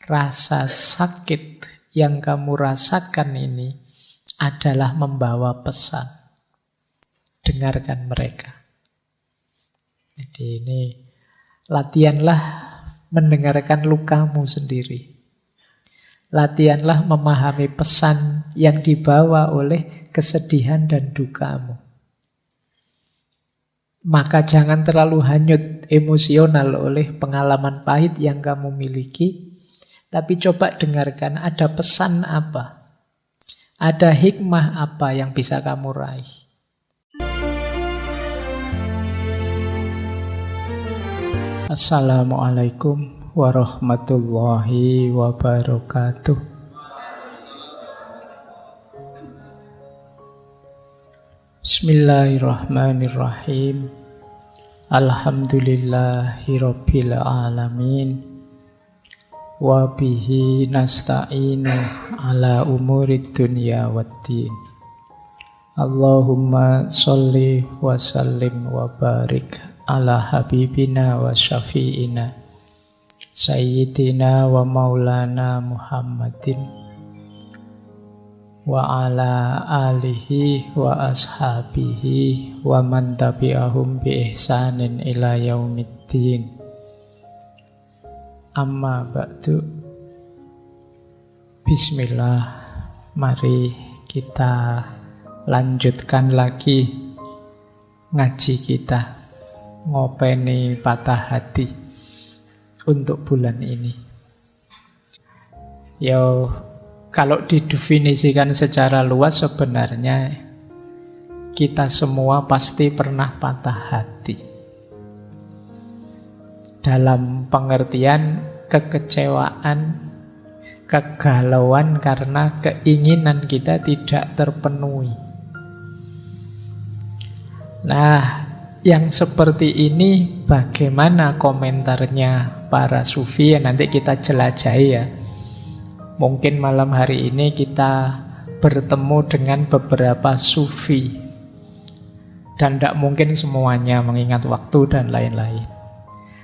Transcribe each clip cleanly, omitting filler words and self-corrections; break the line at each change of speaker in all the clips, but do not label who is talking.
Rasa sakit yang kamu rasakan ini adalah membawa pesan. Dengarkan mereka. Jadi ini latihanlah mendengarkan lukamu sendiri. Latihanlah memahami pesan yang dibawa oleh kesedihan dan dukamu. Maka jangan terlalu hanyut emosional oleh pengalaman pahit yang kamu miliki. Tapi coba dengarkan, ada pesan apa? Ada hikmah apa yang bisa kamu raih? Assalamualaikum warahmatullahi wabarakatuh. Bismillahirrahmanirrahim. Alhamdulillahirabbil alamin. Wa bihi nasta'inu ala umurid dunya waddin. Allahumma sholli wa sallim wa barik ala habibina wa syafi'ina sayyidina wa maulana Muhammadin wa ala alihi wa ashabihi wa man tabi'ahum bi ihsanin ila yaumiddin. Amma ba'du. Bismillah. Mari kita lanjutkan lagi ngaji kita, ngopeni patah hati untuk bulan ini. Kalau didefinisikan secara luas, sebenarnya kita semua pasti pernah patah hati. Dalam pengertian kekecewaan, kegalauan karena keinginan kita tidak terpenuhi. Nah, yang seperti ini bagaimana komentarnya para sufi? Nanti kita jelajahi ya. Mungkin malam hari ini kita bertemu dengan beberapa sufi. Dan tidak mungkin semuanya mengingat waktu dan lain-lain.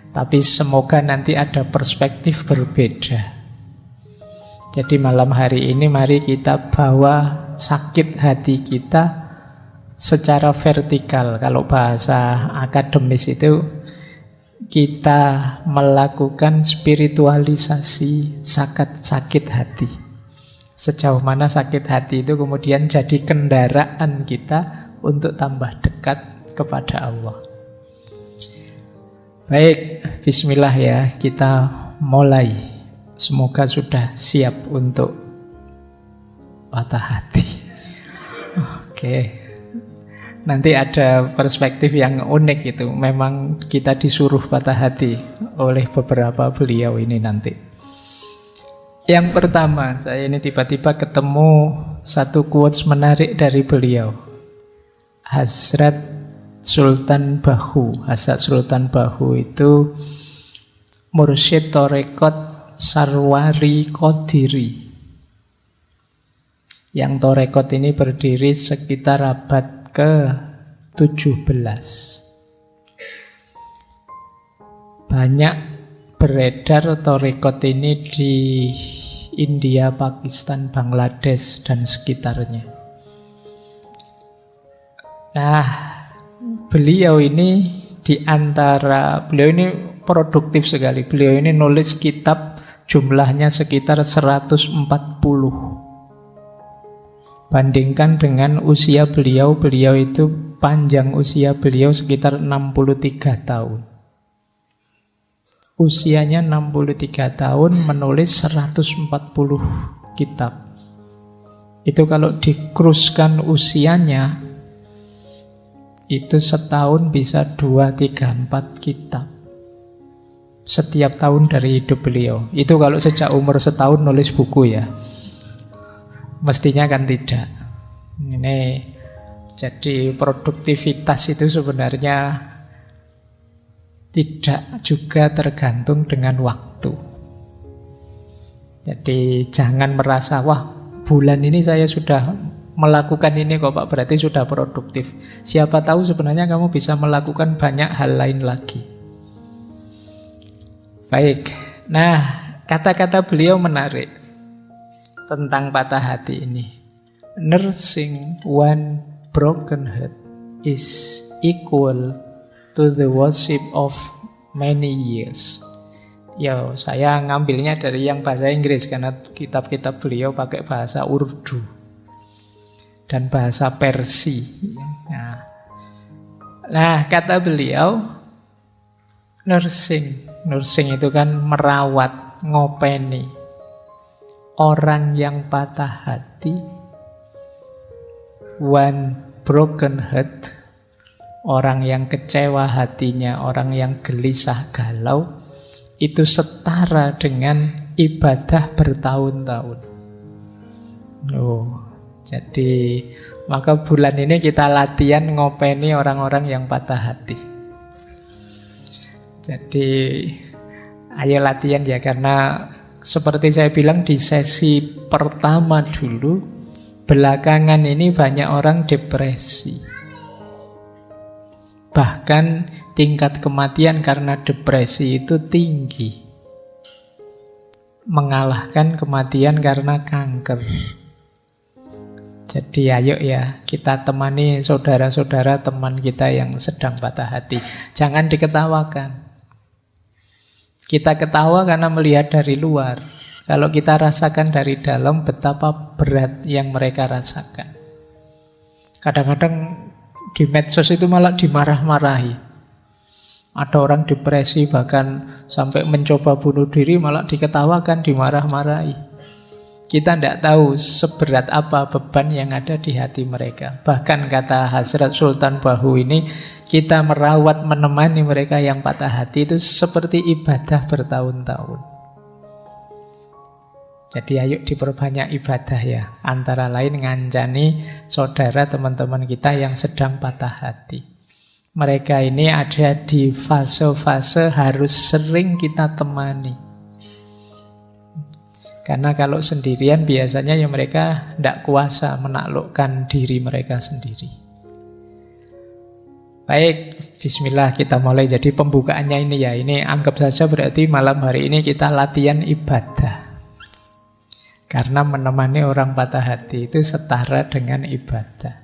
Tapi semoga nanti ada perspektif berbeda. Jadi malam hari ini mari kita bawa sakit hati kita secara vertikal. Kalau bahasa akademis itu kita melakukan spiritualisasi sakit hati. Sejauh mana sakit hati itu kemudian jadi kendaraan kita untuk tambah dekat kepada Allah. Baik, bismillah ya, kita mulai. Semoga sudah siap untuk patah hati. Oke. Nanti ada perspektif yang unik itu. Memang kita disuruh patah hati oleh beberapa beliau ini nanti. Yang pertama, saya ini tiba-tiba ketemu satu quotes menarik dari beliau. Hazrat Sultan Bahu. Hazrat Sultan Bahu itu mursyid Torekot Sarwari Qadiri. Yang Torekot ini berdiri sekitar abad ke-17. Banyak beredar Torekot ini di India, Pakistan, Bangladesh, dan sekitarnya. Nah, beliau ini produktif sekali. Beliau ini nulis kitab jumlahnya sekitar 140. Bandingkan dengan usia beliau itu panjang usia beliau sekitar 63 tahun. Usianya 63 tahun menulis 140 kitab. Itu kalau dikruskan usianya, itu setahun bisa 2, 3, 4 kitab. Setiap tahun dari hidup beliau. Itu kalau sejak umur setahun nulis buku ya. Mestinya kan tidak. Ini jadi produktivitas itu sebenarnya tidak juga tergantung dengan waktu. Jadi jangan merasa, wah bulan ini saya sudah melakukan ini kok Pak, berarti sudah produktif. Siapa tahu sebenarnya kamu bisa melakukan banyak hal lain lagi. Baik, nah kata-kata beliau menarik tentang patah hati ini. Nursing one broken heart is equal to the worship of many years. Ya, saya ngambilnya dari yang bahasa Inggris karena kitab-kitab beliau pakai bahasa Urdu dan bahasa Persia. Nah, kata beliau, nursing itu kan merawat, ngopeni orang yang patah hati. One broken heart, orang yang kecewa hatinya, orang yang gelisah galau, itu setara dengan ibadah bertahun-tahun. Jadi maka bulan ini kita latihan ngopeni orang-orang yang patah hati. Jadi ayo latihan ya, karena seperti saya bilang di sesi pertama dulu, belakangan ini banyak orang depresi. Bahkan tingkat kematian karena depresi itu tinggi, mengalahkan kematian karena kanker. Jadi ayo ya, kita temani saudara-saudara teman kita yang sedang patah hati. Jangan diketawakan. Kita ketawa karena melihat dari luar. Kalau kita rasakan dari dalam, betapa berat yang mereka rasakan. Kadang-kadang di medsos itu malah dimarah-marahi. Ada orang depresi bahkan sampai mencoba bunuh diri, malah diketawakan, dimarah-marahi. Kita tidak tahu seberat apa beban yang ada di hati mereka. Bahkan kata Hazrat Sultan Bahu ini, kita merawat, menemani mereka yang patah hati itu seperti ibadah bertahun-tahun. Jadi ayo diperbanyak ibadah ya. Antara lain ngancani saudara teman-teman kita yang sedang patah hati. Mereka ini ada di fase-fase harus sering kita temani. Karena kalau sendirian biasanya ya mereka tidak kuasa menaklukkan diri mereka sendiri. Baik, bismillah kita mulai. Jadi pembukaannya ini ya, ini anggap saja berarti malam hari ini kita latihan ibadah. Karena menemani orang patah hati itu setara dengan ibadah.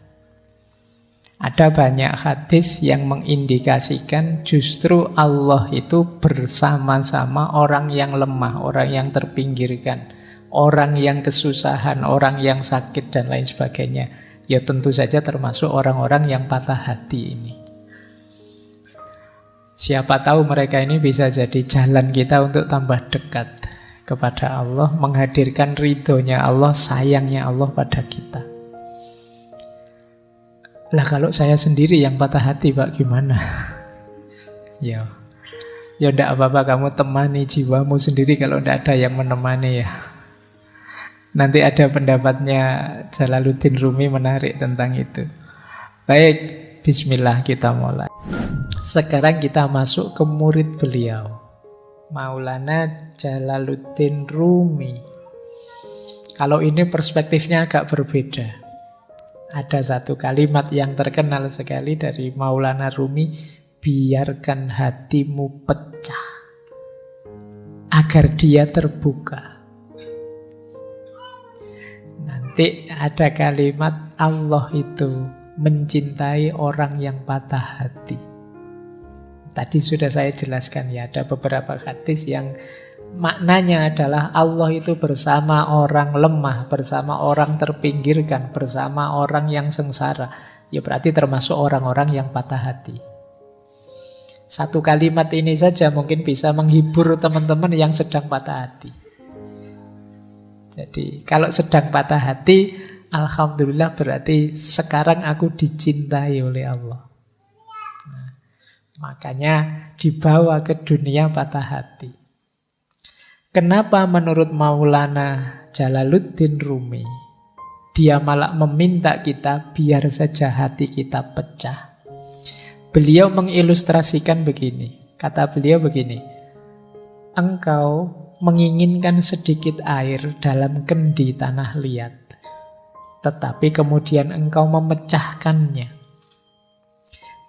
Ada banyak hadis yang mengindikasikan justru Allah itu bersama-sama orang yang lemah, orang yang terpinggirkan, orang yang kesusahan, orang yang sakit dan lain sebagainya. Ya tentu saja termasuk orang-orang yang patah hati ini. Siapa tahu mereka ini bisa jadi jalan kita untuk tambah dekat kepada Allah, menghadirkan ridhonya Allah, sayangnya Allah pada kita. Lah kalau saya sendiri yang patah hati Pak, gimana? Ya enggak apa-apa, kamu temani jiwamu sendiri kalau enggak ada yang menemani ya. Nanti ada pendapatnya Jalaluddin Rumi menarik tentang itu. Baik, bismillah kita mulai. Sekarang kita masuk ke murid beliau, Maulana Jalaluddin Rumi. Kalau ini perspektifnya agak berbeda. Ada satu kalimat yang terkenal sekali dari Maulana Rumi, biarkan hatimu pecah agar dia terbuka. Nanti ada kalimat Allah itu mencintai orang yang patah hati. Tadi sudah saya jelaskan ya, ada beberapa hadis yang maknanya adalah Allah itu bersama orang lemah, bersama orang terpinggirkan, bersama orang yang sengsara. Ya berarti termasuk orang-orang yang patah hati. Satu kalimat ini saja mungkin bisa menghibur teman-teman yang sedang patah hati. Jadi kalau sedang patah hati, alhamdulillah berarti sekarang aku dicintai oleh Allah. Makanya dibawa ke dunia patah hati. Kenapa menurut Maulana Jalaluddin Rumi dia malah meminta kita biar saja hati kita pecah? Beliau mengilustrasikan begini. Kata beliau begini, engkau menginginkan sedikit air dalam kendi tanah liat, tetapi kemudian engkau memecahkannya.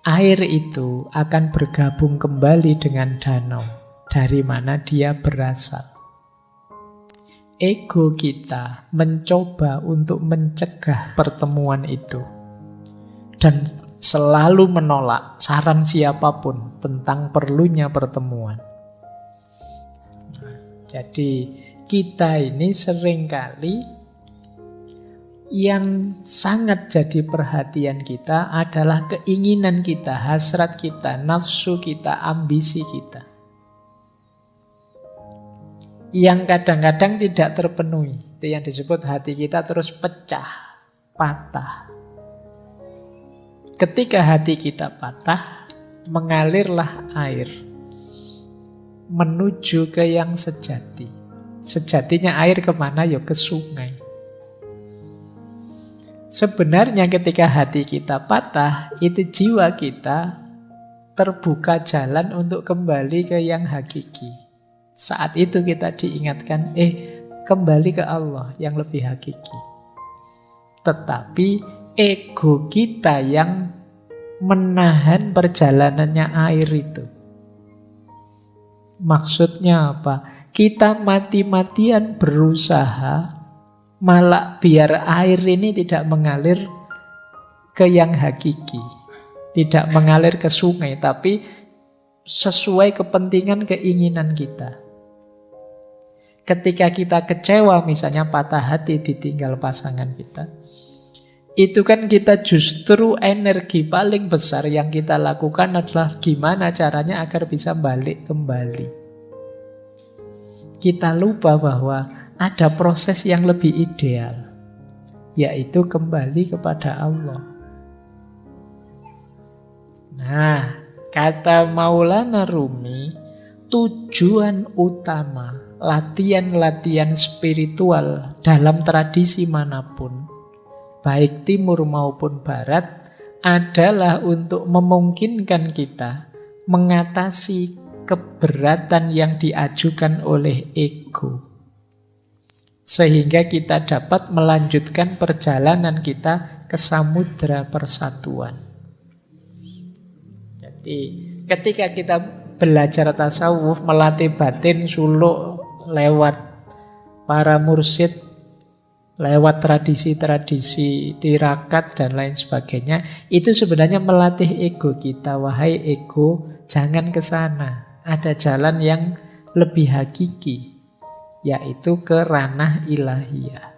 Air itu akan bergabung kembali dengan danau dari mana dia berasal. ego kita mencoba untuk mencegah pertemuan itu dan selalu menolak saran siapapun tentang perlunya pertemuan. Jadi kita ini seringkali yang sangat jadi perhatian kita adalah keinginan kita, hasrat kita, nafsu kita, ambisi kita, yang kadang-kadang tidak terpenuhi. Itu yang disebut hati kita terus pecah, patah. Ketika hati kita patah, mengalirlah air menuju ke yang sejati. Sejatinya air kemana? Ya ke sungai. Sebenarnya ketika hati kita patah, itu jiwa kita terbuka jalan untuk kembali ke yang hakiki. Saat itu kita diingatkan, kembali ke Allah yang lebih hakiki. Tetapi ego kita yang menahan perjalanannya air itu. Maksudnya apa? Kita mati-matian berusaha malah biar air ini tidak mengalir ke yang hakiki, tidak mengalir ke sungai, tapi sesuai kepentingan keinginan kita. Ketika kita kecewa, misalnya patah hati ditinggal pasangan kita, itu kan kita justru energi paling besar yang kita lakukan adalah gimana caranya agar bisa balik kembali. Kita lupa bahwa ada proses yang lebih ideal, yaitu kembali kepada Allah. Nah, kata Maulana Rumi, tujuan utama latihan-latihan spiritual dalam tradisi manapun, baik timur maupun barat, adalah untuk memungkinkan kita mengatasi keberatan yang diajukan oleh ego, sehingga kita dapat melanjutkan perjalanan kita ke samudra persatuan. Jadi ketika kita belajar tasawuf, melatih batin, suluk lewat para mursyid, lewat tradisi-tradisi tirakat dan lain sebagainya, itu sebenarnya melatih ego kita. Wahai ego, jangan ke sana. Ada jalan yang lebih hakiki, yaitu ke ranah ilahiyah.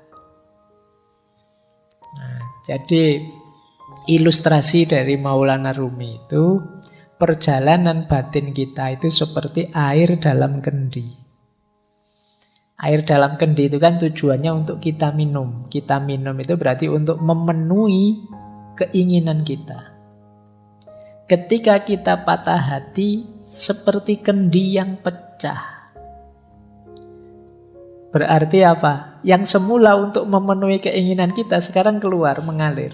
Nah, jadi ilustrasi dari Maulana Rumi itu, perjalanan batin kita itu seperti air dalam kendi. Air dalam kendi itu kan tujuannya untuk kita minum. Kita minum itu berarti untuk memenuhi keinginan kita. Ketika kita patah hati, seperti kendi yang pecah. Berarti apa? Yang semula untuk memenuhi keinginan kita sekarang keluar, mengalir.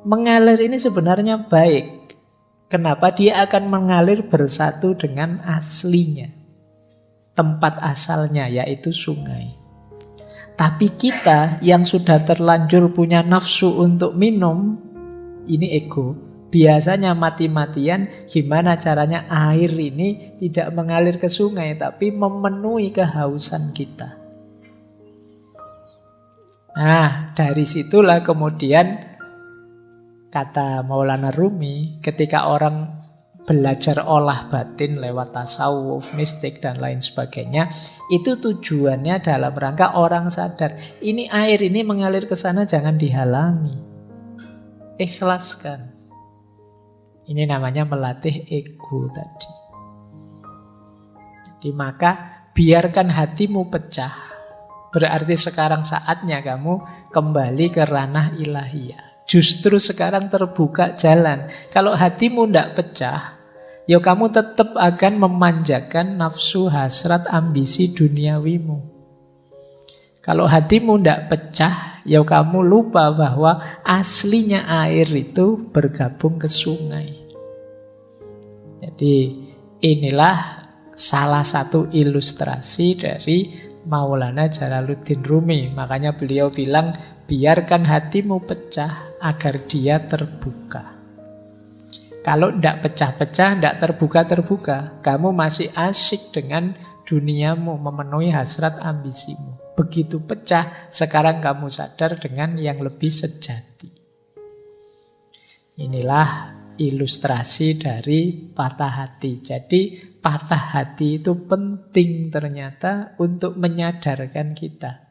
Mengalir ini sebenarnya baik. Kenapa? Dia akan mengalir bersatu dengan aslinya, tempat asalnya, yaitu sungai. Tapi kita yang sudah terlanjur punya nafsu untuk minum, ini ego, biasanya mati-matian gimana caranya air ini tidak mengalir ke sungai, tapi memenuhi kehausan kita. Nah, dari situlah kemudian kata Maulana Rumi, ketika orang belajar olah batin lewat tasawuf, mistik, dan lain sebagainya, itu tujuannya dalam rangka orang sadar, ini air ini mengalir ke sana, jangan dihalangi. Ikhlaskan. Ini namanya melatih ego tadi. Jadi maka biarkan hatimu pecah. Berarti sekarang saatnya kamu kembali ke ranah ilahiyah. Justru sekarang terbuka jalan. Kalau hatimu tidak pecah, ya kamu tetap akan memanjakan nafsu, hasrat, ambisi duniawimu. Kalau hatimu tidak pecah, ya kamu lupa bahwa aslinya air itu bergabung ke sungai. Jadi inilah salah satu ilustrasi dari Maulana Jalaluddin Rumi. Makanya beliau bilang, biarkan hatimu pecah agar dia terbuka. Kalau tidak pecah-pecah, tidak terbuka-terbuka, kamu masih asyik dengan duniamu, memenuhi hasrat ambisimu. Begitu pecah, sekarang kamu sadar dengan yang lebih sejati. Inilah ilustrasi dari patah hati. Jadi patah hati itu penting ternyata untuk menyadarkan kita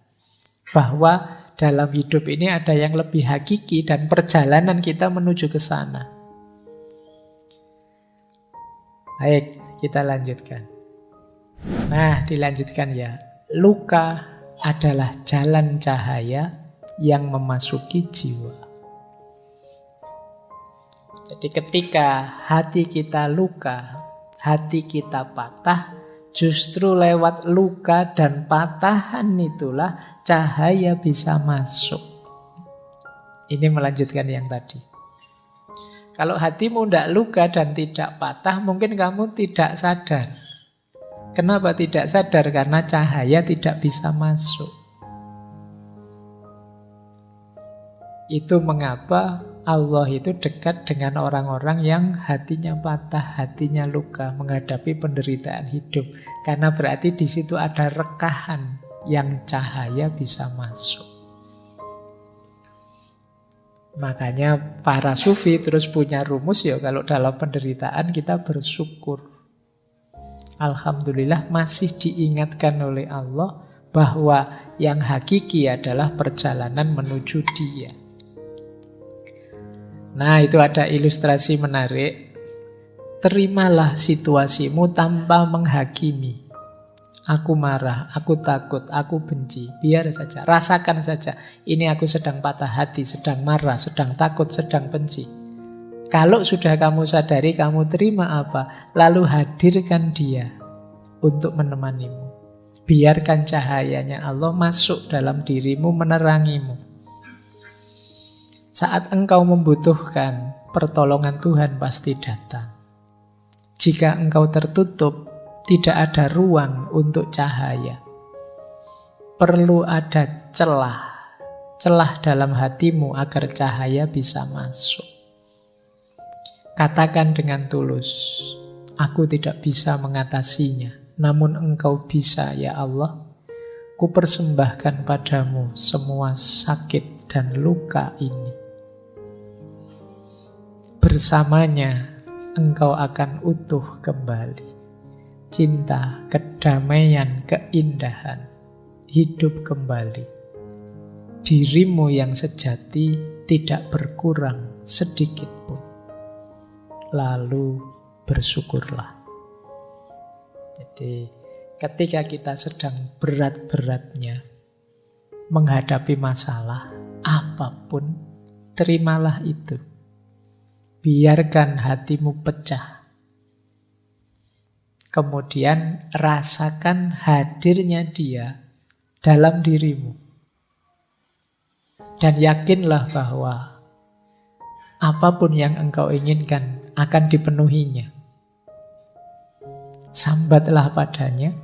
bahwa dalam hidup ini ada yang lebih hakiki dan perjalanan kita menuju ke sana. Baik, kita lanjutkan. Nah, dilanjutkan ya. Luka adalah jalan cahaya yang memasuki jiwa. Jadi ketika hati kita luka, hati kita patah, justru lewat luka dan patahan itulah cahaya bisa masuk. Ini melanjutkan yang tadi. Kalau hatimu tidak luka dan tidak patah, mungkin kamu tidak sadar. Kenapa tidak sadar? Karena cahaya tidak bisa masuk. Itu mengapa Allah itu dekat dengan orang-orang yang hatinya patah, hatinya luka, menghadapi penderitaan hidup. Karena berarti di situ ada rekahan yang cahaya bisa masuk. Makanya para sufi terus punya rumus ya, kalau dalam penderitaan kita bersyukur. Alhamdulillah masih diingatkan oleh Allah bahwa yang hakiki adalah perjalanan menuju Dia. Nah, itu ada ilustrasi menarik. Terimalah situasimu tanpa menghakimi. Aku marah, aku takut, aku benci. Biar saja, rasakan saja. Ini aku sedang patah hati, sedang marah, sedang takut, sedang benci. Kalau sudah kamu sadari, kamu terima apa? Lalu hadirkan Dia untuk menemanimu. Biarkan cahayanya Allah masuk dalam dirimu, menerangimu. Saat engkau membutuhkan pertolongan Tuhan pasti datang. Jika engkau tertutup, tidak ada ruang untuk cahaya. Perlu ada celah dalam hatimu agar cahaya bisa masuk. Katakan dengan tulus, aku tidak bisa mengatasinya, namun engkau bisa ya Allah. Kupersembahkan padamu semua sakit dan luka ini. Bersamanya engkau akan utuh kembali. Cinta, kedamaian, keindahan, hidup kembali. Dirimu yang sejati tidak berkurang sedikit pun. Lalu bersyukurlah. Jadi ketika kita sedang berat-beratnya menghadapi masalah apapun, terimalah itu. Biarkan hatimu pecah. Kemudian rasakan hadirnya Dia dalam dirimu. Dan yakinlah bahwa apapun yang engkau inginkan akan dipenuhinya. Sambatlah padanya,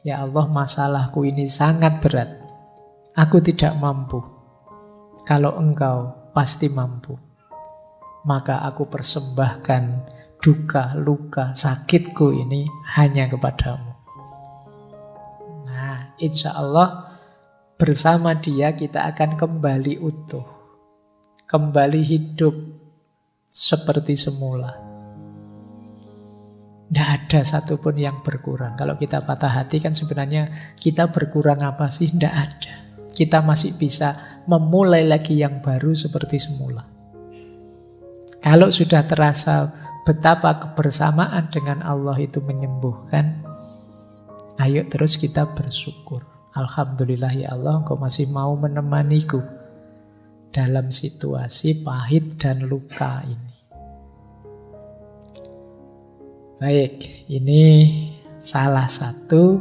ya Allah, masalahku ini sangat berat. Aku tidak mampu. Kalau engkau pasti mampu. Maka aku persembahkan duka, luka, sakitku ini hanya kepadamu. Nah, insya Allah bersama Dia kita akan kembali utuh. Kembali hidup seperti semula. Tidak ada satupun yang berkurang. Kalau kita patah hati kan sebenarnya kita berkurang apa sih? Tidak ada. Kita masih bisa memulai lagi yang baru seperti semula. Kalau sudah terasa betapa kebersamaan dengan Allah itu menyembuhkan, ayo terus kita bersyukur. Alhamdulillah ya Allah, Engkau masih mau menemaniku dalam situasi pahit dan luka ini. Baik, ini salah satu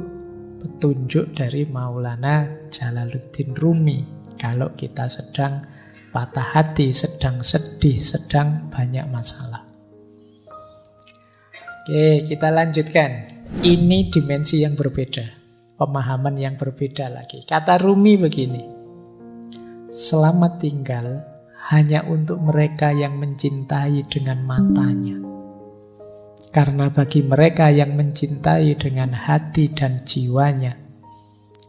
petunjuk dari Maulana Jalaluddin Rumi. Kalau kita sedang patah hati, sedang sedih, sedang banyak masalah. Oke, kita lanjutkan. Ini dimensi yang berbeda, pemahaman yang berbeda lagi. Kata Rumi begini, selamat tinggal hanya untuk mereka yang mencintai dengan matanya. Karena bagi mereka yang mencintai dengan hati dan jiwanya,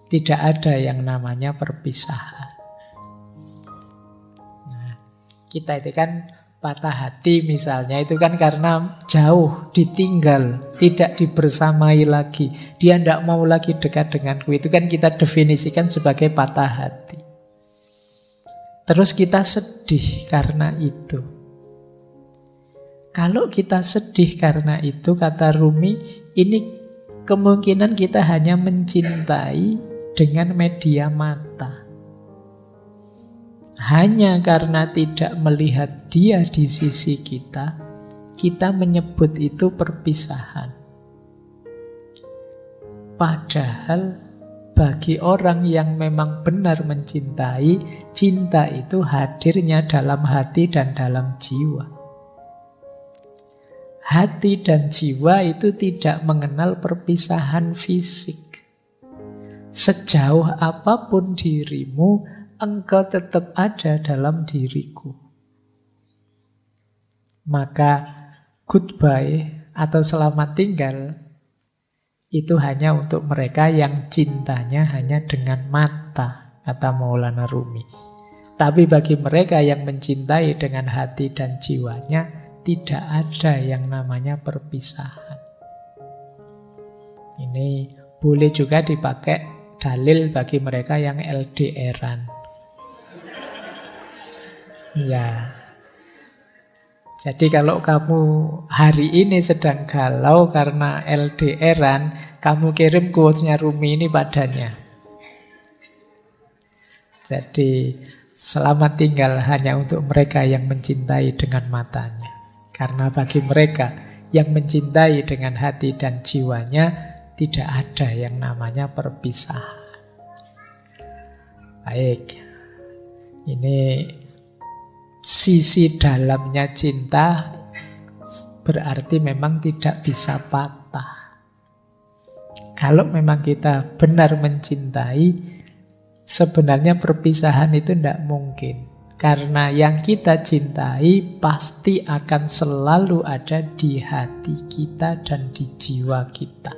tidak ada yang namanya perpisahan. Nah, kita itu kan patah hati misalnya, itu kan karena jauh, ditinggal, tidak dibersamai lagi. Dia tidak mau lagi dekat denganku. Itu kan kita definisikan sebagai patah hati. Terus kita sedih karena itu. Kalau kita sedih karena itu, kata Rumi, ini kemungkinan kita hanya mencintai dengan media mata. Hanya karena tidak melihat dia di sisi kita, kita menyebut itu perpisahan. Padahal bagi orang yang memang benar mencintai, cinta itu hadirnya dalam hati dan dalam jiwa. Hati dan jiwa itu tidak mengenal perpisahan fisik. Sejauh apapun dirimu, engkau tetap ada dalam diriku. Maka goodbye atau selamat tinggal itu hanya untuk mereka yang cintanya hanya dengan mata, kata Maulana Rumi. Tapi bagi mereka yang mencintai dengan hati dan jiwanya, tidak ada yang namanya perpisahan. Ini boleh juga dipakai dalil bagi mereka yang LDR-an. Ya. Jadi kalau kamu hari ini sedang galau karena LDR-an, kamu kirim quotes-nya Rumi ini padanya. Jadi selamat tinggal hanya untuk mereka yang mencintai dengan matanya. Karena bagi mereka yang mencintai dengan hati dan jiwanya, tidak ada yang namanya perpisahan. Baik, ini sisi dalamnya cinta berarti memang tidak bisa patah. Kalau memang kita benar mencintai, sebenarnya perpisahan itu tidak mungkin. Karena yang kita cintai pasti akan selalu ada di hati kita dan di jiwa kita.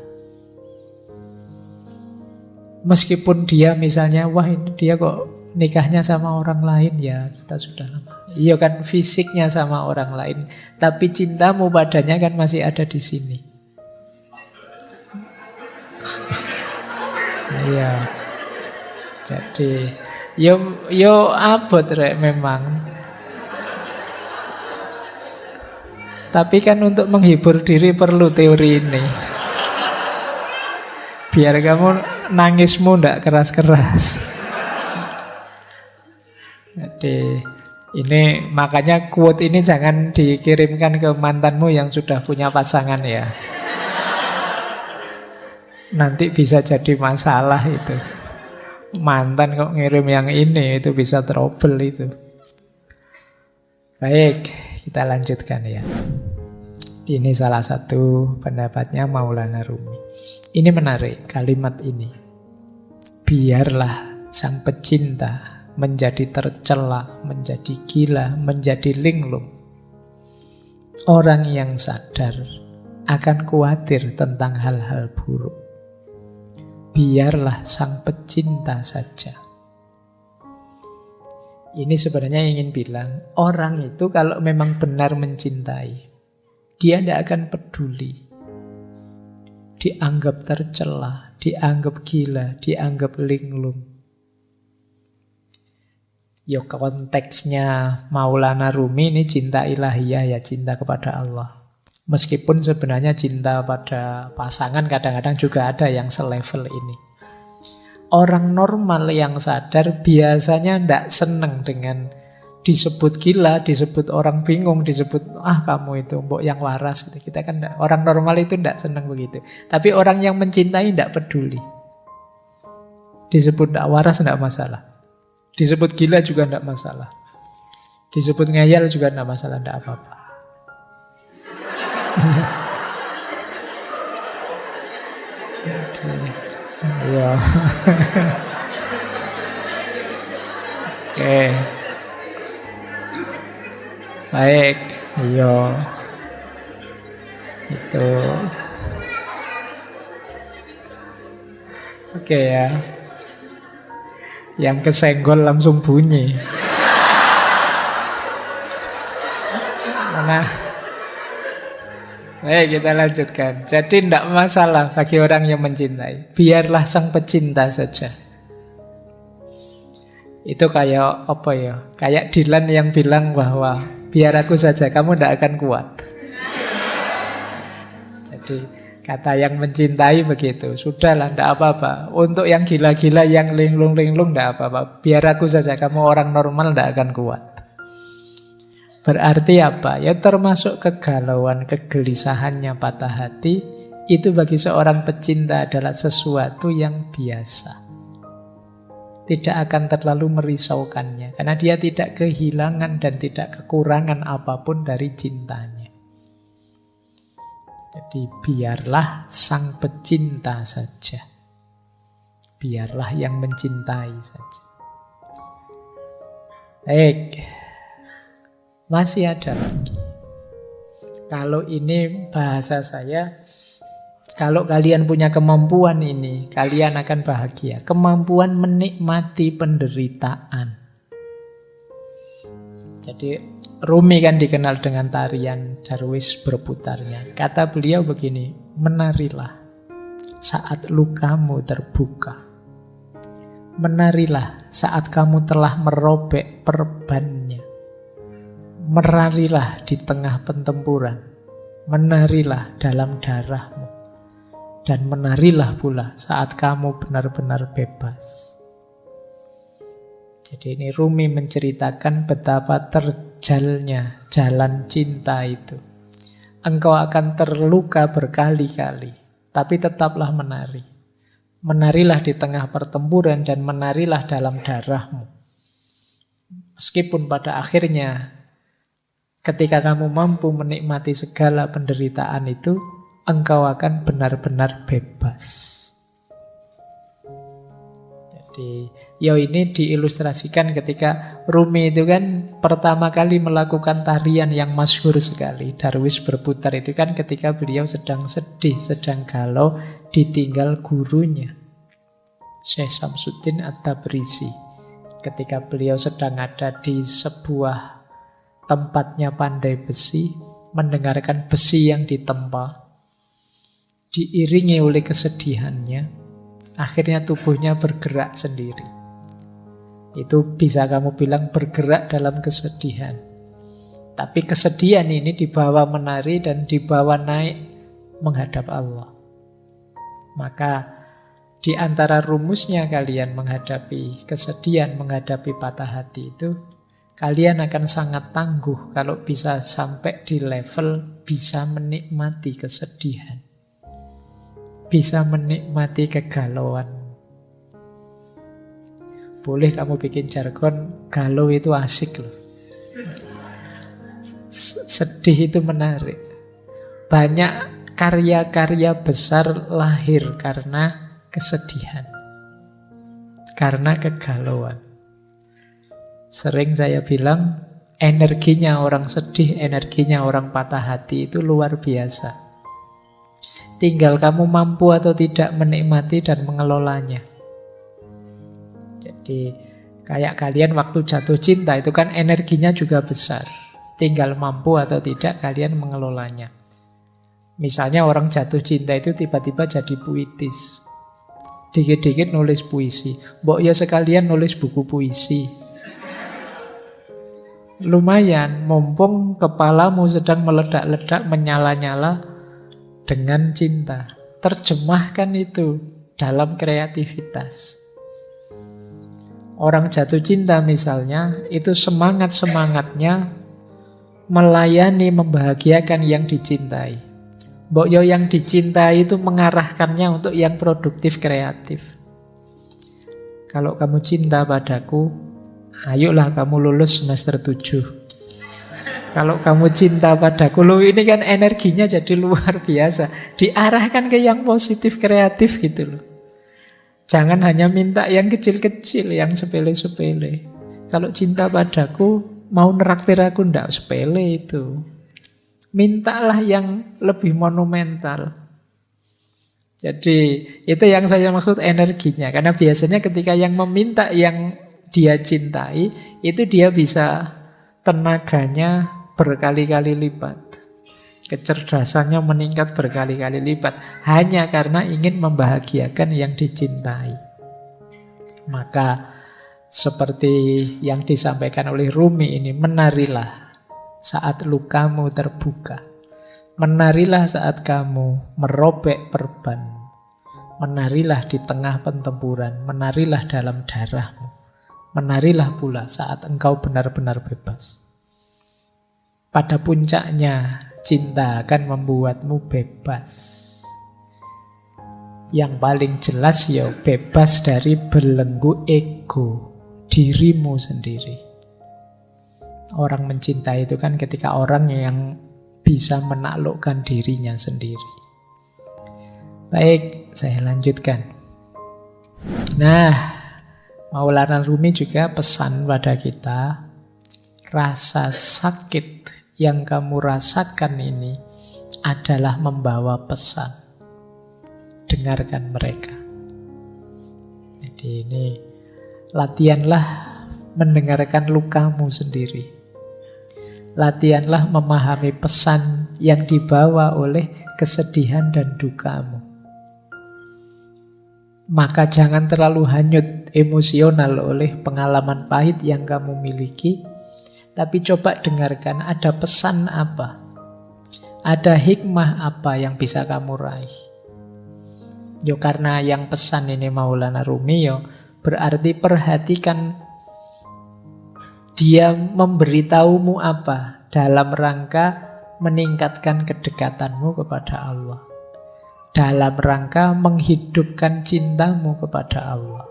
Meskipun dia misalnya, wah ini dia kok nikahnya sama orang lain, ya kita sudah lama. Iya kan fisiknya sama orang lain, tapi cintamu padanya kan masih ada di sini. Iya. Jadi Yo abot rek memang. Tapi kan untuk menghibur diri perlu teori ini. Biar kamu nangismu ndak keras-keras. Jadi ini makanya quote ini jangan dikirimkan ke mantanmu yang sudah punya pasangan ya. Nanti bisa jadi masalah itu. Mantan kok ngirim yang ini, itu bisa trouble itu. Baik, kita lanjutkan ya. Ini salah satu pendapatnya Maulana Rumi. Ini menarik kalimat ini. Biarlah sang pecinta menjadi tercela, menjadi gila, menjadi linglung. Orang yang sadar akan khawatir tentang hal-hal buruk. Biarlah sang pecinta saja. Ini sebenarnya ingin bilang, orang itu kalau memang benar mencintai, dia tidak akan peduli. Dianggap tercela, dianggap gila, dianggap linglung. Ya konteksnya Maulana Rumi ini cinta ilahiyah ya, cinta kepada Allah. Meskipun sebenarnya cinta pada pasangan kadang-kadang juga ada yang selevel ini. Orang normal yang sadar biasanya tidak senang dengan disebut gila, disebut orang bingung, disebut kamu itu mbok yang waras. Kita kan orang normal itu tidak senang begitu. Tapi orang yang mencintai tidak peduli. Disebut tidak waras tidak masalah. Disebut gila juga tidak masalah. Disebut ngeyel juga tidak masalah, tidak apa-apa. Ya. Oke. Baik. Iya. Itu. Oke ya. Yang kesenggol langsung bunyi. Nah, kita lanjutkan. Jadi tidak masalah bagi orang yang mencintai. Biarlah sang pecinta saja. Itu kayak apa ya? Kayak Dylan yang bilang bahwa biar aku saja, kamu tidak akan kuat. Jadi kata yang mencintai begitu. Sudahlah, tidak apa-apa. Untuk yang gila-gila, yang linglung-linglung, tidak apa-apa. Biar aku saja, kamu orang normal tidak akan kuat. Berarti apa? Ya termasuk kegalauan, kegelisahannya, patah hati. Itu bagi seorang pecinta adalah sesuatu yang biasa. Tidak akan terlalu merisaukannya. Karena dia tidak kehilangan dan tidak kekurangan apapun dari cintanya. Jadi biarlah sang pecinta saja. Biarlah yang mencintai saja. Baik. Masih ada lagi. Kalau ini bahasa saya, kalau kalian punya kemampuan ini, kalian akan bahagia. Kemampuan menikmati penderitaan. Jadi Rumi kan dikenal dengan tarian Darwis berputarnya. Kata beliau begini, menarilah saat lukamu terbuka. Menarilah saat kamu telah merobek perbannya. Menarilah di tengah pertempuran. Menarilah dalam darahmu. Dan menarilah pula saat kamu benar-benar bebas. Jadi ini Rumi menceritakan betapa terjalnya jalan cinta itu. Engkau akan terluka berkali-kali, tapi tetaplah menari. Menarilah di tengah pertempuran dan menarilah dalam darahmu. Meskipun pada akhirnya, ketika kamu mampu menikmati segala penderitaan itu, engkau akan benar-benar bebas. Jadi, ini diilustrasikan ketika Rumi itu kan pertama kali melakukan tarian yang masyhur sekali. Darwis berputar itu kan ketika beliau sedang sedih, sedang galau, ditinggal gurunya, Syekh Samsuddin At-Tabrisi. Ketika beliau sedang ada di sebuah tempatnya pandai besi, mendengarkan besi yang ditempa, diiringi oleh kesedihannya, akhirnya tubuhnya bergerak sendiri. Itu bisa kamu bilang bergerak dalam kesedihan. Tapi kesedihan ini dibawa menari dan dibawa naik menghadap Allah. Maka di antara rumusnya kalian menghadapi kesedihan, menghadapi patah hati itu, kalian akan sangat tangguh kalau bisa sampai di level bisa menikmati kesedihan. Bisa menikmati kegalauan. Boleh kamu bikin jargon, galau itu asik loh. Sedih itu menarik. Banyak karya-karya besar lahir karena kesedihan. Karena kegalauan. Sering saya bilang, energinya orang sedih, energinya orang patah hati itu luar biasa. Tinggal kamu mampu atau tidak menikmati dan mengelolanya. Jadi kayak kalian waktu jatuh cinta itu kan energinya juga besar. Tinggal mampu atau tidak kalian mengelolanya. Misalnya orang jatuh cinta itu tiba-tiba jadi puitis. Dikit-dikit nulis puisi. Mbok ya sekalian nulis buku puisi. Lumayan, mumpung kepalamu sedang meledak-ledak, menyala-nyala dengan cinta. Terjemahkan itu dalam kreativitas. Orang jatuh cinta misalnya, itu semangat-semangatnya melayani, membahagiakan yang dicintai. Mbok yo yang dicintai itu mengarahkannya untuk yang produktif, kreatif. Kalau kamu cinta padaku, ayolah kamu lulus semester 7. Kalau kamu cinta padaku, ini kan energinya jadi luar biasa. Diarahkan ke yang positif, kreatif gitu loh. Jangan hanya minta yang kecil-kecil, yang sepele-sepele. Kalau cinta padaku, mau neraktir aku, ndak sepele itu. Mintalah yang lebih monumental. Jadi itu yang saya maksud energinya. Karena biasanya ketika yang meminta yang dia cintai, itu dia bisa tenaganya berkali-kali lipat. Kecerdasannya meningkat berkali-kali lipat. Hanya karena ingin membahagiakan yang dicintai. Maka seperti yang disampaikan oleh Rumi ini, menarilah saat lukamu terbuka. Menarilah saat kamu merobek perban. Menarilah di tengah pertempuran. Menarilah dalam darahmu. Menarilah pula saat engkau benar-benar bebas. Pada puncaknya, cinta akan membuatmu bebas. Yang paling jelas ya bebas dari belenggu ego dirimu sendiri. Orang mencintai itu kan ketika orang yang bisa menaklukkan dirinya sendiri. Baik, saya lanjutkan. Nah, Maulana Rumi juga pesan pada kita, rasa sakit yang kamu rasakan ini adalah membawa pesan. Dengarkan mereka. Jadi ini latihanlah mendengarkan lukamu sendiri. Latihanlah memahami pesan yang dibawa oleh kesedihan dan dukamu. Maka jangan terlalu hanyut emosional oleh pengalaman pahit yang kamu miliki, tapi coba dengarkan ada pesan apa, ada hikmah apa yang bisa kamu raih. Yo karena yang pesan ini Maulana Rumi, yo berarti perhatikan dia memberitahumu apa dalam rangka meningkatkan kedekatanmu kepada Allah, dalam rangka menghidupkan cintamu kepada Allah.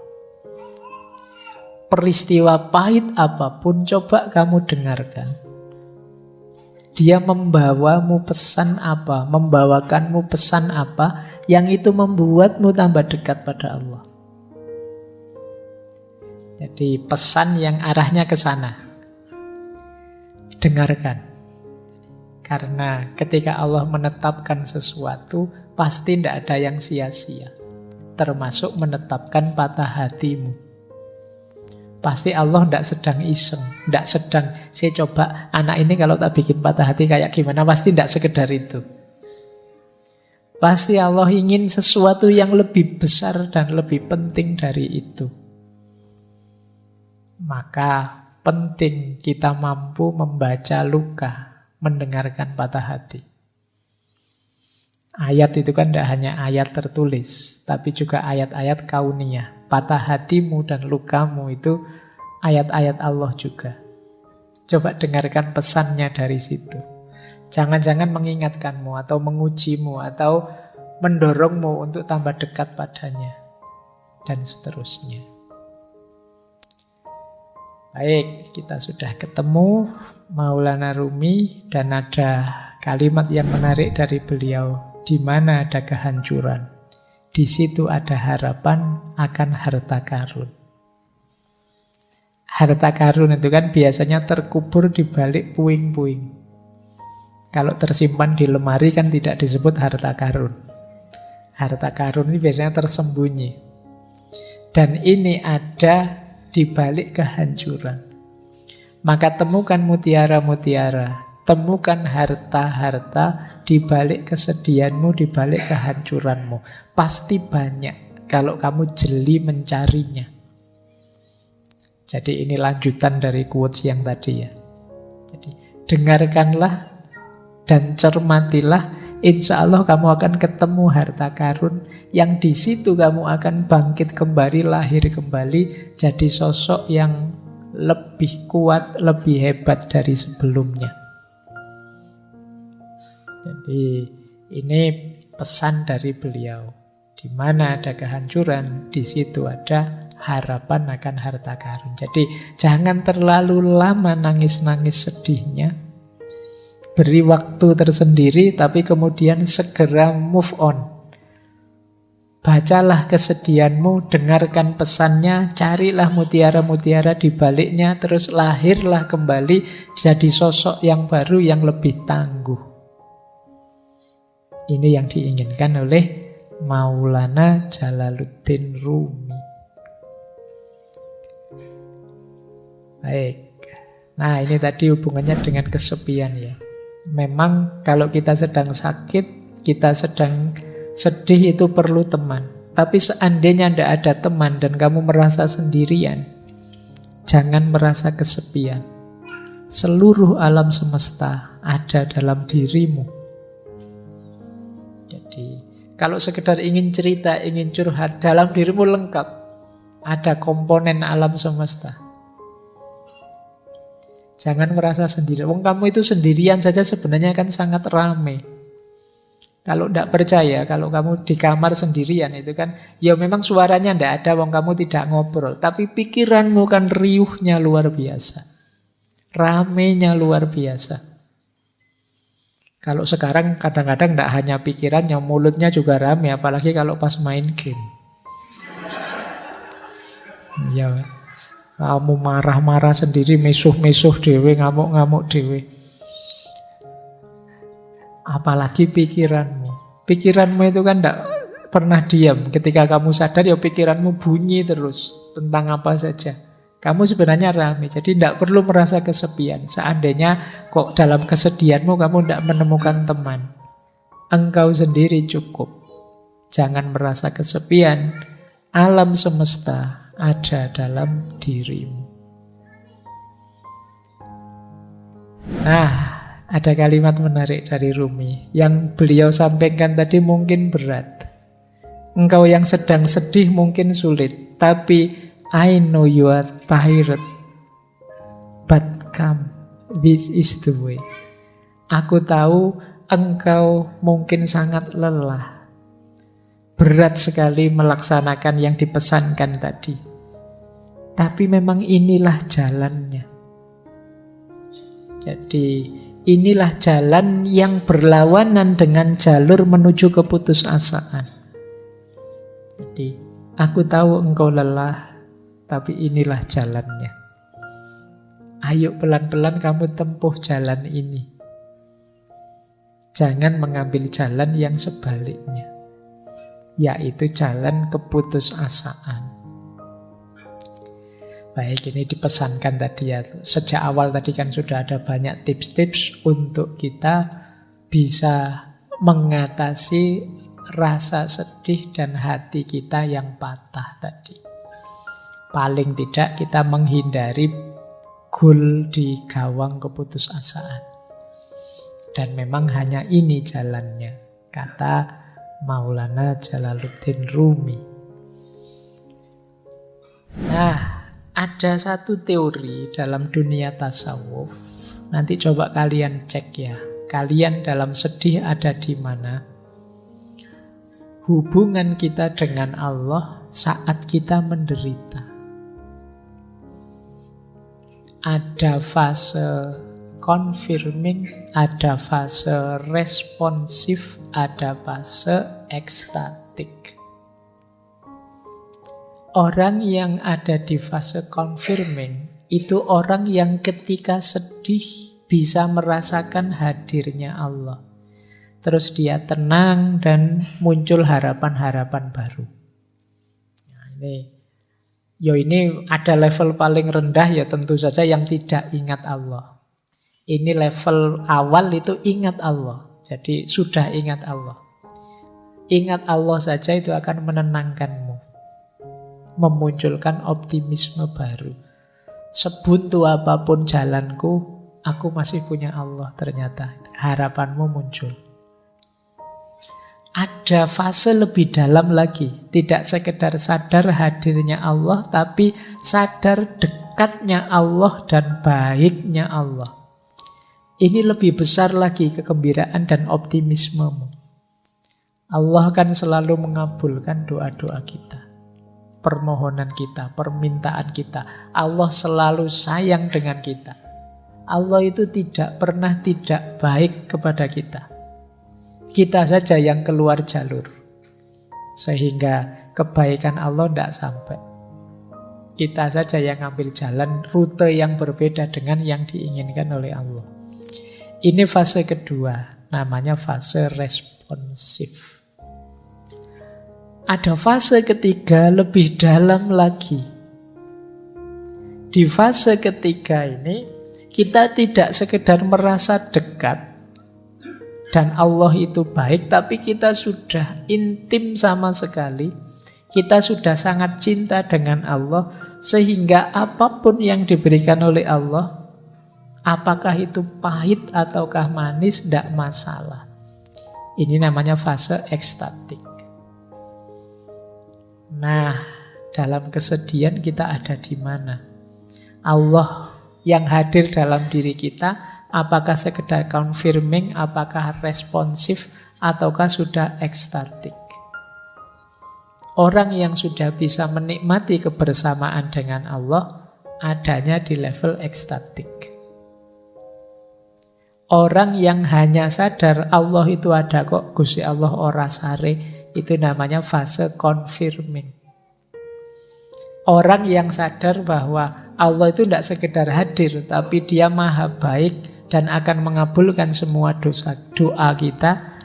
Peristiwa pahit apapun coba kamu dengarkan. Dia membawamu pesan apa, membawakanmu pesan apa yang itu membuatmu tambah dekat pada Allah. Jadi pesan yang arahnya ke sana. Dengarkan. Karena ketika Allah menetapkan sesuatu, pasti tidak ada yang sia-sia. Termasuk menetapkan patah hatimu. Pasti Allah tidak sedang iseng. Tidak sedang, saya coba anak ini kalau tak bikin patah hati kayak gimana. Pasti tidak sekedar itu. Pasti Allah ingin sesuatu yang lebih besar dan lebih penting dari itu. Maka penting kita mampu membaca luka, mendengarkan patah hati. Ayat itu kan tidak hanya ayat tertulis, tapi juga ayat-ayat kauniyah. Patah hatimu dan lukamu itu ayat-ayat Allah juga. Coba dengarkan pesannya dari situ. Jangan-jangan mengingatkanmu atau mengujimu atau mendorongmu untuk tambah dekat padanya. Dan seterusnya. Baik, kita sudah ketemu Maulana Rumi dan ada kalimat yang menarik dari beliau. Di mana ada kehancuran, di situ ada harapan akan harta karun. Harta karun itu kan biasanya terkubur di balik puing-puing. Kalau tersimpan di lemari kan tidak disebut harta karun. Harta karun ini biasanya tersembunyi. Dan ini ada di balik kehancuran. Maka temukan mutiara-mutiara, temukan harta-harta di balik kesedihanmu, di balik kehancuranmu. Pasti banyak kalau kamu jeli mencarinya. Jadi ini lanjutan dari quotes yang tadi ya. Jadi dengarkanlah dan cermatilah. Insya Allah kamu akan ketemu harta karun yang di situ kamu akan bangkit kembali, lahir kembali, jadi sosok yang lebih kuat, lebih hebat dari sebelumnya. Jadi ini pesan dari beliau. Di mana ada kehancuran, di situ ada harapan akan harta karun. Jadi jangan terlalu lama nangis-nangis sedihnya. Beri waktu tersendiri, tapi kemudian segera move on. Bacalah kesedihanmu, dengarkan pesannya, carilah mutiara-mutiara di baliknya, terus lahirlah kembali jadi sosok yang baru yang lebih tangguh. Ini yang diinginkan oleh Maulana Jalaluddin Rumi. Baik. Nah, ini tadi hubungannya dengan kesepian ya. Memang kalau kita sedang sakit, kita sedang sedih, itu perlu teman. Tapi seandainya tidak ada teman dan kamu merasa sendirian, jangan merasa kesepian. Seluruh alam semesta ada dalam dirimu. Jadi, kalau sekedar ingin cerita, ingin curhat, dalam dirimu lengkap. Ada komponen alam semesta. Jangan merasa sendiri. Wong kamu itu sendirian saja sebenarnya kan sangat ramai. Kalau tidak percaya, kalau kamu di kamar sendirian itu kan, ya memang suaranya tidak ada, wong kamu tidak ngobrol. Tapi pikiranmu kan riuhnya luar biasa. Ramenya luar biasa. Kalau sekarang kadang-kadang tidak hanya pikirannya, mulutnya juga rame, apalagi kalau pas main game. Ya, kamu marah-marah sendiri, mesuh-mesuh dewe, ngamuk-ngamuk dewe. Apalagi pikiranmu. Pikiranmu itu kan tidak pernah diam. Ketika kamu sadar, ya pikiranmu bunyi terus tentang apa saja. Kamu sebenarnya ramai, jadi tidak perlu merasa kesepian. Seandainya kok dalam kesedihanmu kamu tidak menemukan teman, engkau sendiri cukup. Jangan merasa kesepian. Alam semesta ada dalam dirimu. Nah, ada kalimat menarik dari Rumi yang beliau sampaikan tadi mungkin berat. Engkau yang sedang sedih mungkin sulit, tapi I know you are tired, but come, this is the way. Aku tahu engkau mungkin sangat lelah, berat sekali melaksanakan yang dipesankan tadi. Tapi memang inilah jalannya. Jadi inilah jalan yang berlawanan dengan jalur menuju keputusasaan. Jadi aku tahu engkau lelah, tapi inilah jalannya. Ayo pelan-pelan kamu tempuh jalan ini. Jangan mengambil jalan yang sebaliknya, yaitu jalan keputusasaan. Baik, ini dipesankan tadi ya. Sejak awal tadi kan sudah ada banyak tips-tips untuk kita bisa mengatasi rasa sedih dan hati kita yang patah tadi. Paling tidak kita menghindari gol di gawang keputusasaan. Dan memang hanya ini jalannya, kata Maulana Jalaluddin Rumi. Nah, ada satu teori dalam dunia tasawuf. Nanti coba kalian cek ya. Kalian dalam sedih ada di mana? Hubungan kita dengan Allah saat kita menderita. Ada fase confirming, ada fase responsif, ada fase ekstatik. Orang yang ada di fase confirming itu orang yang ketika sedih bisa merasakan hadirnya Allah. Terus dia tenang dan muncul harapan-harapan baru. Nah, ini ada level paling rendah ya tentu saja yang tidak ingat Allah. Ini level awal itu ingat Allah. Jadi sudah ingat Allah. Ingat Allah saja itu akan menenangkanmu. Memunculkan optimisme baru. Sebuntu apapun jalanku, aku masih punya Allah ternyata. Harapanmu muncul. Ada fase lebih dalam lagi. Tidak sekedar sadar hadirnya Allah, tapi sadar dekatnya Allah dan baiknya Allah. Ini lebih besar lagi kegembiraan dan optimismemu. Allah kan selalu mengabulkan doa-doa kita, permohonan kita, permintaan kita. Allah selalu sayang dengan kita. Allah itu tidak pernah tidak baik kepada kita. Kita saja yang keluar jalur, sehingga kebaikan Allah tidak sampai. Kita saja yang ambil jalan, rute yang berbeda dengan yang diinginkan oleh Allah. Ini fase kedua. namanya fase responsif. Ada fase ketiga lebih dalam lagi. Di fase ketiga ini kita tidak sekedar merasa dekat dan Allah itu baik, tapi kita sudah intim sama sekali. Kita sudah sangat cinta dengan Allah, sehingga apapun yang diberikan oleh Allah, apakah itu pahit ataukah manis, tidak masalah. Ini namanya fase ekstatik. Nah, dalam kesedihan kita ada di mana? Allah yang hadir dalam diri kita, apakah sekedar confirming, apakah responsif, ataukah sudah ekstatik? Orang yang sudah bisa menikmati kebersamaan dengan Allah adanya di level ekstatik. Orang yang hanya sadar Allah itu ada kok, Gusti Allah ora sare, itu namanya fase confirming. Orang yang sadar bahwa Allah itu tidak sekedar hadir, tapi Dia maha baik dan akan mengabulkan semua doa kita,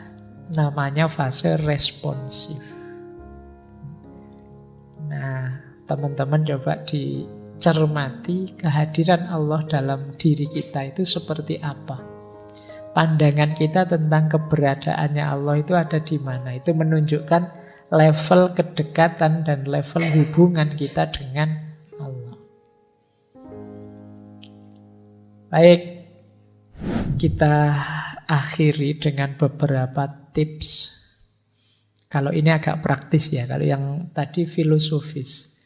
namanya fase responsif. Nah, teman-teman coba dicermati kehadiran Allah dalam diri kita itu seperti apa. Pandangan kita tentang keberadaannya Allah itu ada di mana. Itu menunjukkan level kedekatan dan level hubungan kita dengan Allah. Baik, kita akhiri dengan beberapa tips. Kalau ini agak praktis ya, kalau yang tadi filosofis.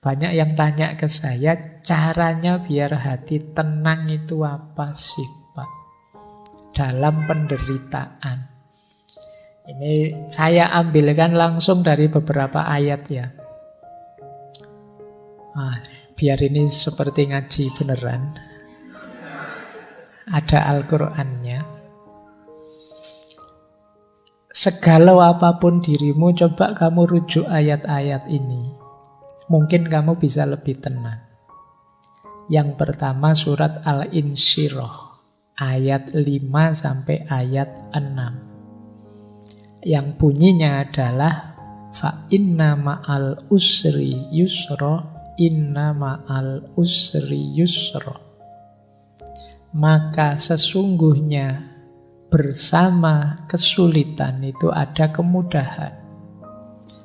Banyak yang tanya ke saya, caranya biar hati tenang itu apa sih, Pak? Dalam penderitaan. Ini saya ambilkan langsung dari beberapa ayat ya. Biar ini seperti ngaji beneran. Ada Al-Qur'annya. Segalau apapun dirimu, coba kamu rujuk ayat-ayat ini. Mungkin kamu bisa lebih tenang. Yang pertama surat Al-Insyirah, ayat 5 sampai ayat 6. Yang bunyinya adalah fa inna ma'al usri yusra, inna ma'al usri yusra. Maka sesungguhnya bersama kesulitan itu ada kemudahan.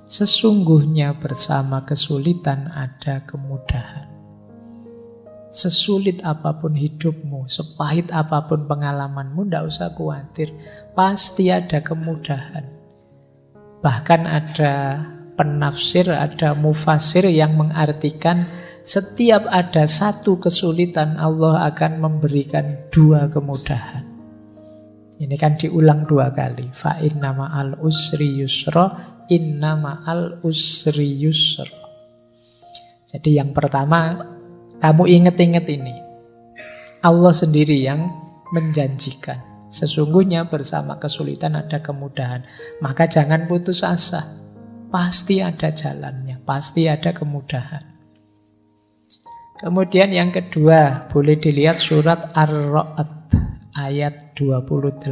Sesungguhnya bersama kesulitan ada kemudahan. Sesulit apapun hidupmu, sepahit apapun pengalamanmu, tidak usah khawatir. Pasti ada kemudahan. Bahkan ada penafsir, ada mufasir yang mengartikan setiap ada satu kesulitan, Allah akan memberikan dua kemudahan. Ini kan diulang dua kali. Fa inna ma'al usri yusra, inna ma'al usri yusra. Jadi yang pertama, kamu ingat-ingat ini. Allah sendiri yang menjanjikan. Sesungguhnya bersama kesulitan ada kemudahan. Maka jangan putus asa. Pasti ada jalannya, pasti ada kemudahan. Kemudian yang kedua, boleh dilihat surat Ar-Ra'd ayat 28.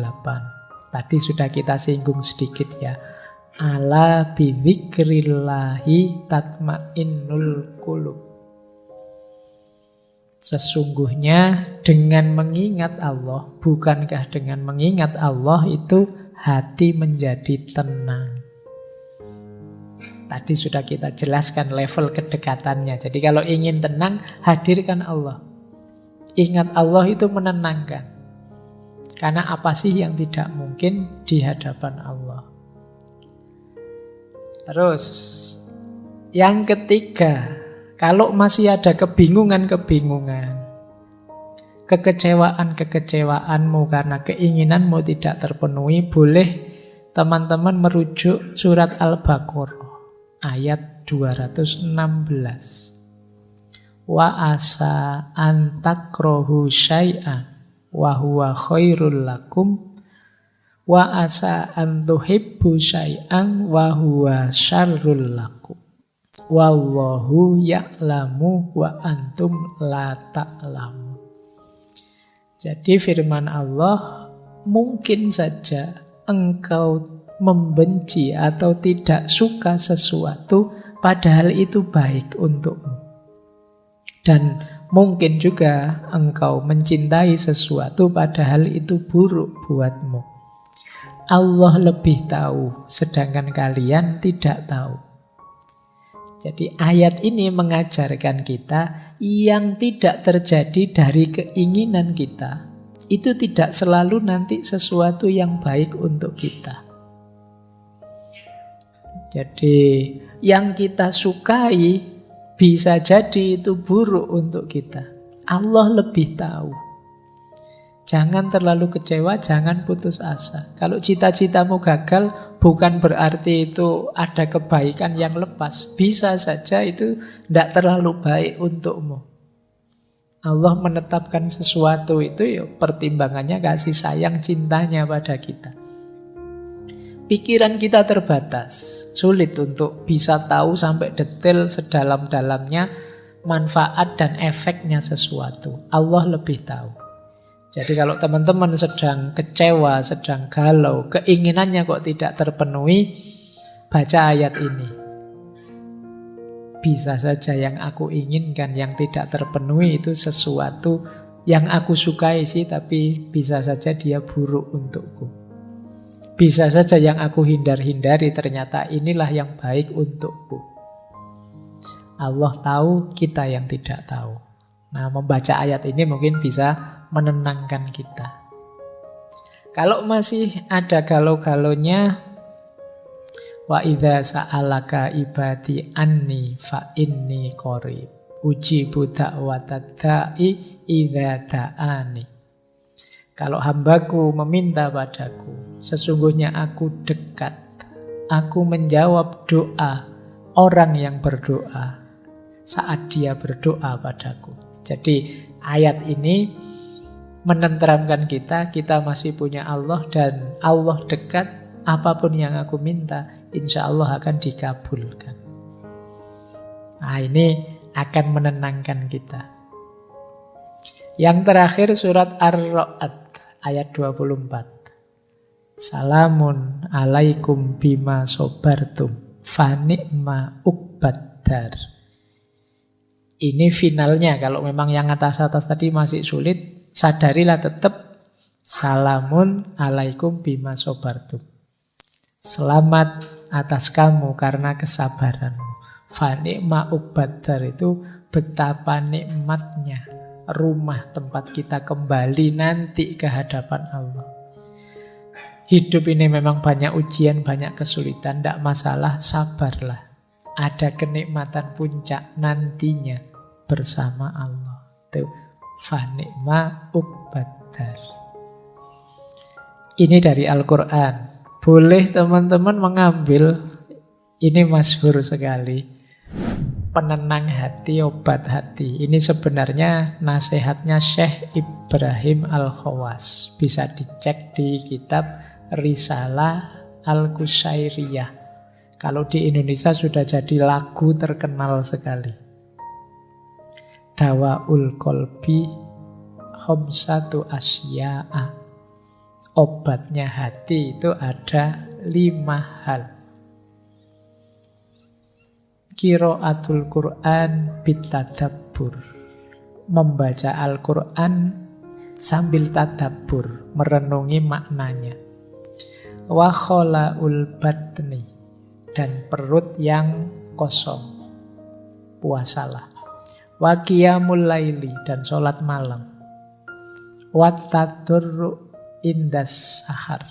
Tadi sudah kita singgung sedikit ya. Ala bidzikrillahi tatmainnul qulub. Sesungguhnya dengan mengingat Allah, bukankah dengan mengingat Allah itu hati menjadi tenang. Tadi sudah kita jelaskan level kedekatannya. Jadi kalau ingin tenang, hadirkan Allah. Ingat Allah itu menenangkan. Karena apa sih yang tidak mungkin di hadapan Allah? Terus, yang ketiga, kalau masih ada kebingungan-kebingungan, kekecewaan-kekecewaanmu karena keinginanmu tidak terpenuhi, boleh teman-teman merujuk surat Al-Baqarah ayat 216. Wa asa an takrahu syai'an wa huwa khairul lakum wa asa an tuhibbu syai'an wa huwa syarrul lakum wallahu ya'lamu wa antum la ta'lamu. Jadi firman Allah, mungkin saja engkau membenci atau tidak suka sesuatu, padahal itu baik untukmu. Dan mungkin juga engkau mencintai sesuatu, padahal itu buruk buatmu. Allah lebih tahu, sedangkan kalian tidak tahu. Jadi ayat ini mengajarkan kita yang tidak terjadi dari keinginan kita, itu tidak selalu nanti sesuatu yang baik untuk kita. Jadi yang kita sukai bisa jadi itu buruk untuk kita. Allah lebih tahu. Jangan terlalu kecewa, jangan putus asa. Kalau cita-citamu gagal, bukan berarti itu ada kebaikan yang lepas. Bisa saja itu tidak terlalu baik untukmu. Allah menetapkan sesuatu itu ya pertimbangannya kasih sayang cintanya pada kita. Pikiran kita terbatas, sulit untuk bisa tahu sampai detail sedalam-dalamnya manfaat dan efeknya sesuatu. Allah lebih tahu. Jadi kalau teman-teman sedang kecewa, sedang galau, keinginannya kok tidak terpenuhi, baca ayat ini. Bisa saja yang aku inginkan, yang tidak terpenuhi itu sesuatu yang aku sukai sih, tapi bisa saja dia buruk untukku. Bisa saja yang aku hindar-hindari, ternyata inilah yang baik untukku. Allah tahu, kita yang tidak tahu. Nah, membaca ayat ini mungkin bisa menenangkan kita. Kalau masih ada galau-galaunya, wa idza sa'alaka ibadi anni fa inni qarib ujibu da'watad da'i idza da'ani. Kalau hambaku meminta padaku, sesungguhnya aku dekat. Aku menjawab doa orang yang berdoa saat dia berdoa padaku. Jadi ayat ini menenteramkan kita masih punya Allah dan Allah dekat. Apapun yang aku minta, insya Allah akan dikabulkan. Nah, ini akan menenangkan kita. Yang terakhir surat Ar-Ra'd ayat 24. Salamun alaikum bima sobartum fani'ma uqbaddar. Ini finalnya. Kalau memang yang atas-atas tadi masih sulit, sadarilah tetap salamun alaikum bima sobartum. Selamat atas kamu karena kesabaranmu. Fani'ma uqbaddar itu betapa nikmatnya rumah tempat kita kembali nanti ke hadapan Allah. Hidup ini memang banyak ujian, banyak kesulitan, tidak masalah, sabarlah. Ada kenikmatan puncak nantinya bersama Allah. Itu fani'ma uqbaddar. Ini dari Al-Quran. Boleh teman-teman mengambil, ini masyhur sekali, penenang hati, obat hati. Ini sebenarnya nasihatnya Syekh Ibrahim Al-Khawas. Bisa dicek di kitab Risalah Al-Qushairiyah. Kalau di Indonesia sudah jadi lagu terkenal sekali. Dawaul Qalbi Khamsatu Asya'a. Obatnya hati itu ada 5 hal. Qiraatul Quran bitadabbur. Membaca Al-Quran sambil tadabbur, merenungi maknanya. Wa khola'ul batni, dan perut yang kosong, puasalah. Wa qiyamul laili, dan sholat malam. Wa tadurru indas sahar,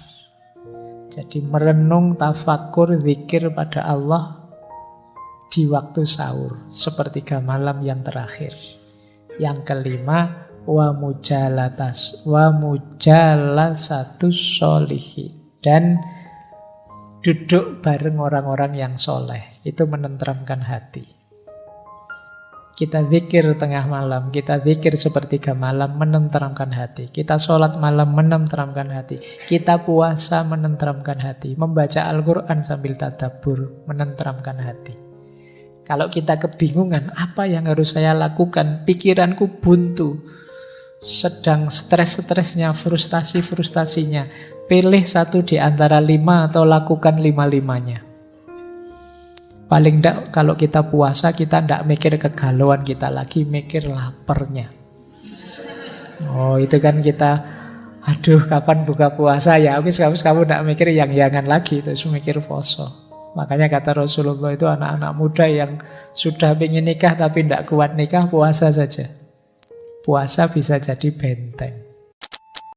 jadi merenung, tafakur, zikir pada Allah di waktu sahur, sepertiga malam yang terakhir. Yang kelima, wa mujalasatus sholihin, dan duduk bareng orang-orang yang soleh. Itu menenteramkan hati. Kita zikir tengah malam, kita zikir sepertiga malam, menenteramkan hati. Kita sholat malam, menenteramkan hati. Kita puasa, menenteramkan hati. Membaca Al-Quran sambil tadabbur, menenteramkan hati. Kalau kita kebingungan, apa yang harus saya lakukan? Pikiranku buntu. sedang stres-stresnya, frustasi-frustasinya, pilih satu di antara 5 atau lakukan 5-5-nya. Paling enggak kalau kita puasa, kita enggak mikir kegalauan kita lagi, mikir laparnya. Oh, itu kan kita, aduh kapan buka puasa ya. Oke, kamu enggak mikir yang-yangan lagi, terus mikir poso. Makanya kata Rasulullah itu anak-anak muda yang sudah ingin nikah tapi enggak kuat nikah, puasa saja. Puasa bisa jadi benteng.